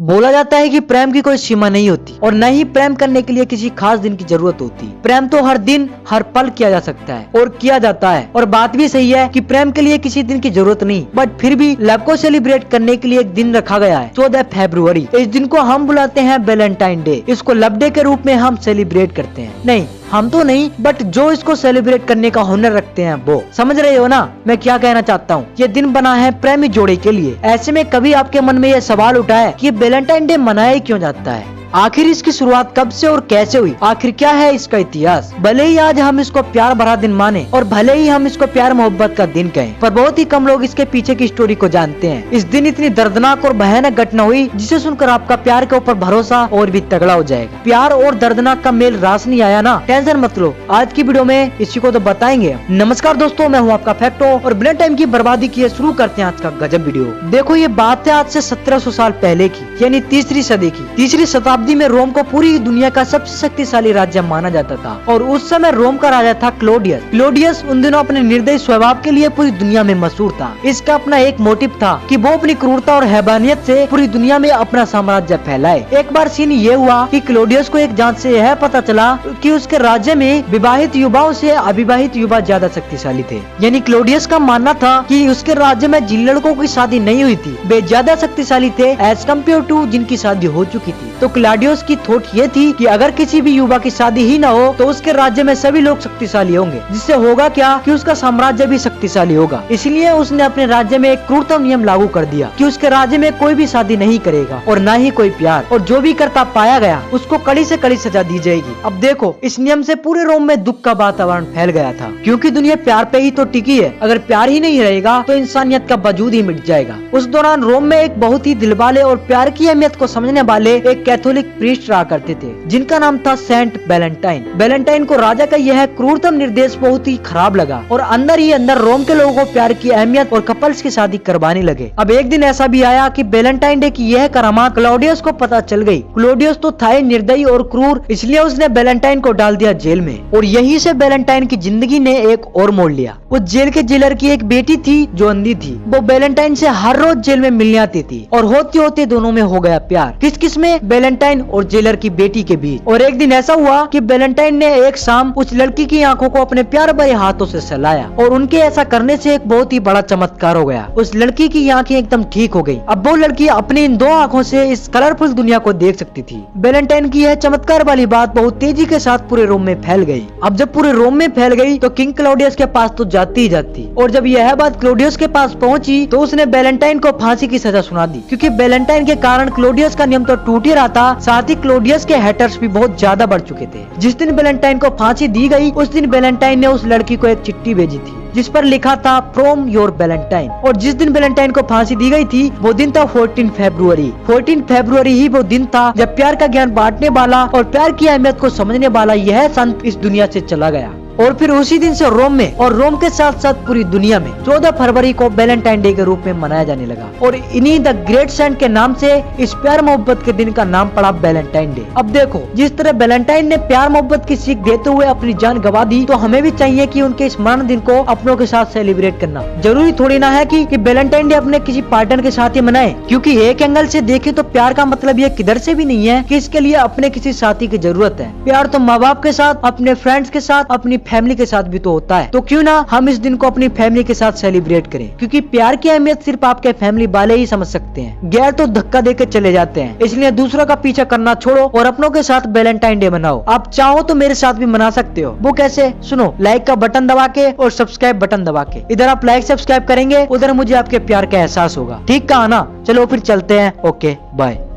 बोला जाता है कि प्रेम की कोई सीमा नहीं होती और न ही प्रेम करने के लिए किसी खास दिन की जरूरत होती। प्रेम तो हर दिन हर पल किया जा सकता है और किया जाता है। और बात भी सही है कि प्रेम के लिए किसी दिन की जरूरत नहीं, बट फिर भी लव को सेलिब्रेट करने के लिए एक दिन रखा गया है 14 फरवरी। इस दिन को हम बुलाते हैं वैलेंटाइन डे। इसको लव डे के रूप में हम सेलिब्रेट करते हैं। नहीं, हम तो नहीं, बट जो इसको सेलिब्रेट करने का हुनर रखते हैं वो। समझ रहे हो ना मैं क्या कहना चाहता हूँ? ये दिन बना है प्रेमी जोड़े के लिए। ऐसे में कभी आपके मन में ये सवाल उठा है कि वैलेंटाइन डे मनाया क्यों जाता है? आखिर इसकी शुरुआत कब से और कैसे हुई? आखिर क्या है इसका इतिहास? भले ही आज हम इसको प्यार भरा दिन माने और भले ही हम इसको प्यार मोहब्बत का दिन कहें, पर बहुत ही कम लोग इसके पीछे की स्टोरी को जानते हैं। इस दिन इतनी दर्दनाक और भयानक घटना हुई जिसे सुनकर आपका प्यार के ऊपर भरोसा और भी तगड़ा हो जाएगा। प्यार और दर्दनाक का मेल रास नहीं आया ना? टेंशन मत लो, आज की वीडियो में इसी को तो बताएंगे। नमस्कार दोस्तों, मैं हूँ आपका फैक्टो और बिना टाइम की बर्बादी किए शुरू करते हैं आज का गजब वीडियो। देखो, ये बात है आज से 1700 साल पहले की, यानी तीसरी सदी की। तीसरी शताब्दी में रोम को पूरी दुनिया का सबसे शक्तिशाली राज्य माना जाता था और उस समय रोम का राजा था क्लोडियस। क्लोडियस उन दिनों अपने निर्दयी स्वभाव के लिए पूरी दुनिया में मशहूर था। इसका अपना एक मोटिव था कि वो अपनी क्रूरता और हैवानियत से पूरी दुनिया में अपना साम्राज्य फैलाए। एक बार सीन ये हुआ कि क्लोडियस को एक जांच से यह पता चला कि उसके राज्य में विवाहित युवाओं से अविवाहित युवा ज्यादा शक्तिशाली थे। यानी क्लोडियस का मानना था कि उसके राज्य में जिन लड़कों की शादी नहीं हुई थी वे ज्यादा शक्तिशाली थे एज कम्पेयर टू जिनकी शादी हो चुकी थी। तो क्लॉडियस की थॉट ये थी कि अगर किसी भी युवा की शादी ही न हो तो उसके राज्य में सभी लोग शक्तिशाली होंगे, जिससे होगा क्या कि उसका साम्राज्य भी शक्तिशाली होगा। इसलिए उसने अपने राज्य में एक क्रूरतम नियम लागू कर दिया कि उसके राज्य में कोई भी शादी नहीं करेगा और न ही कोई प्यार, और जो भी करता पाया गया उसको कड़ी से कड़ी सजा दी जाएगी। अब देखो, इस नियम से पूरे रोम में दुख का वातावरण फैल गया था, क्योंकि दुनिया प्यार पे ही तो टिकी है। अगर प्यार ही नहीं रहेगा तो इंसानियत का वजूद ही मिट जाएगा। उस दौरान रोम में एक बहुत ही दिलवाले और प्यार की अहमियत को समझने वाले एक कैथोलिक प्रीस्ट रहा करते थे, जिनका नाम था सेंट वैलेंटाइन। वैलेंटाइन को राजा का यह क्रूरतम निर्देश बहुत ही खराब लगा और अंदर ही अंदर रोम के लोगों को प्यार की अहमियत और कपल्स की शादी करवाने लगे। अब एक दिन ऐसा भी आया कि वैलेंटाइन डे की यह करामात क्लॉडियस को पता चल गई। क्लॉडियस तो था निर्दयी और क्रूर, इसलिए उसने वैलेंटाइन को डाल दिया जेल में। और यहीं से वैलेंटाइन की जिंदगी ने एक और मोड़ लिया। उस जेल के जेलर की एक बेटी थी जो अंधी थी। वो वैलेंटाइन से हर रोज जेल में मिलने आती थी और होते होते दोनों में हो गया प्यार। किस में? वैलेंटाइन और जेलर की बेटी के बीच। और एक दिन ऐसा हुआ कि वैलेंटाइन ने एक शाम उस लड़की की आंखों को अपने प्यार भरे हाथों से सहलाया और उनके ऐसा करने से एक बहुत ही बड़ा चमत्कार हो गया। उस लड़की की आंखें एकदम ठीक हो गई। अब वो लड़की अपनी इन दो आंखों से इस कलरफुल दुनिया को देख सकती थी। वैलेंटाइन की यह चमत्कार वाली बात बहुत तेजी के साथ पूरे रोम में फैल गई। अब जब पूरे रोम में फैल गई तो किंग क्लॉडियस के पास तो जाती ही जाती, और जब यह बात क्लॉडियस के पास पहुंची तो उसने वैलेंटाइन को फांसी की सजा सुना दी, क्योंकि वैलेंटाइन के कारण क्लॉडियस का नियम तो टूट ही रहा था, साथ ही क्लॉडियस के हेटर्स भी बहुत ज्यादा बढ़ चुके थे। जिस दिन वैलेंटाइन को फांसी दी गई उस दिन वैलेंटाइन ने उस लड़की को एक चिट्ठी भेजी थी जिस पर लिखा था फ्रॉम योर वैलेंटाइन। और जिस दिन वैलेंटाइन को फांसी दी गई थी वो दिन था 14 फरवरी। 14 फरवरी ही वो दिन था जब प्यार का ज्ञान बांटने वाला और प्यार की अहमियत को समझने वाला यह संत इस दुनिया से चला गया। और फिर उसी दिन से रोम में और रोम के साथ साथ पूरी दुनिया में 14 फरवरी को वैलेंटाइन डे के रूप में मनाया जाने लगा। और इन्हीं द ग्रेट सेंट के नाम से इस प्यार मोहब्बत के दिन का नाम पड़ा वैलेंटाइन डे। अब देखो, जिस तरह वैलेंटाइन ने प्यार मोहब्बत की सीख देते हुए अपनी जान गंवा दी, तो हमें भी चाहिए कि उनके स्मरण दिन को अपनों के साथ सेलिब्रेट करना। जरूरी थोड़ी ना है कि वैलेंटाइन डे अपने किसी पार्टनर के साथ ही मनाए, क्योंकि एक एंगल से देखे तो प्यार का मतलब ये किधर से भी नहीं है कि इसके लिए अपने किसी साथी की जरूरत है। प्यार तो माँ बाप के साथ, अपने फ्रेंड्स के साथ, अपनी फैमिली के साथ भी तो होता है। तो क्यों ना हम इस दिन को अपनी फैमिली के साथ सेलिब्रेट करें, क्योंकि प्यार की अहमियत सिर्फ आपके फैमिली वाले ही समझ सकते हैं। गैर तो धक्का देकर चले जाते हैं। इसलिए दूसरों का पीछा करना छोड़ो और अपनों के साथ वैलेंटाइन डे मनाओ। आप चाहो तो मेरे साथ भी मना सकते हो। वो कैसे? सुनो, लाइक का बटन दबा के और सब्सक्राइब बटन दबा के। इधर आप लाइक सब्सक्राइब करेंगे, उधर मुझे आपके प्यार का एहसास होगा। ठीक कहा ना? चलो फिर चलते हैं। Okay, bye.